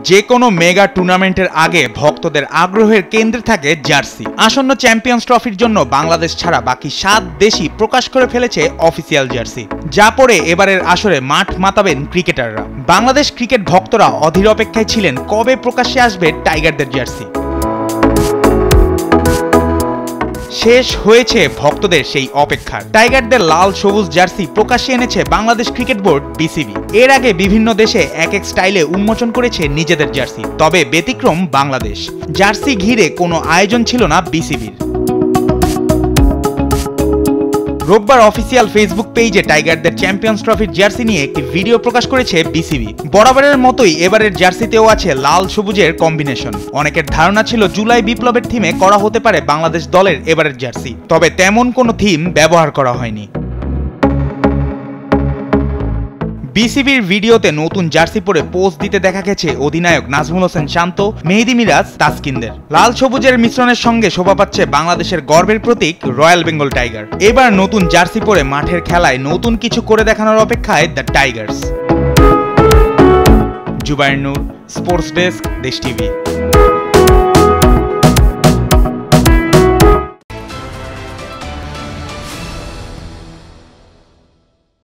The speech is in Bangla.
যে কোনো মেগা টুর্নামেন্টের আগে ভক্তদের আগ্রহের কেন্দ্রে থাকে জার্সি। আসন্ন চ্যাম্পিয়ন্স ট্রফির জন্য বাংলাদেশ ছাড়া বাকি 7 দেশই প্রকাশ করে ফেলেছে অফিসিয়াল জার্সি, যা পরে এবারের আসরে মাঠ মাতাবেন ক্রিকেটাররা। বাংলাদেশ ক্রিকেট ভক্তরা অধীর অপেক্ষায় ছিলেন কবে প্রকাশ্যে আসবে টাইগারদের জার্সি। শেষ হয়েছে ভক্তদের সেই অপেক্ষার। টাইগারদের লাল সবুজ জার্সি প্রকাশ্যে এনেছে বাংলাদেশ ক্রিকেট বোর্ড বিসিবি। এর আগে বিভিন্ন দেশে এক এক স্টাইলে উন্মোচন করেছে নিজেদের জার্সি, তবে ব্যতিক্রম বাংলাদেশ। জার্সি ঘিরে কোনো আয়োজন ছিল না বিসিবির। রোববার অফিসিয়াল ফেসবুক পেজে টাইগারদের চ্যাম্পিয়ন্স ট্রফির জার্সি নিয়ে একটি ভিডিও প্রকাশ করেছে বিসিবি। বরাবরের মতোই এবারের জার্সিতেও আছে লাল সবুজের কম্বিনেশন। অনেকের ধারণা ছিল জুলাই বিপ্লবের থিমে করা হতে পারে বাংলাদেশ দলের এবারের জার্সি, তবে তেমন কোনো থিম ব্যবহার করা হয়নি। বিসিবির ভিডিওতে নতুন জার্সি পরে পোজ দিতে দেখা গেছে অধিনায়ক নাজমুল হোসেন শান্ত, মেহেদী মিরাজ, তাসকিনদের। লাল সবুজের মিশ্রণের সঙ্গে শোভা পাচ্ছে বাংলাদেশের গর্বের প্রতীক রয়্যাল বেঙ্গল টাইগার। এবার নতুন জার্সি পরে মাঠের খেলায় নতুন কিছু করে দেখানোর অপেক্ষায় the tigers. Zubair Noor, sports desk, Desh TV.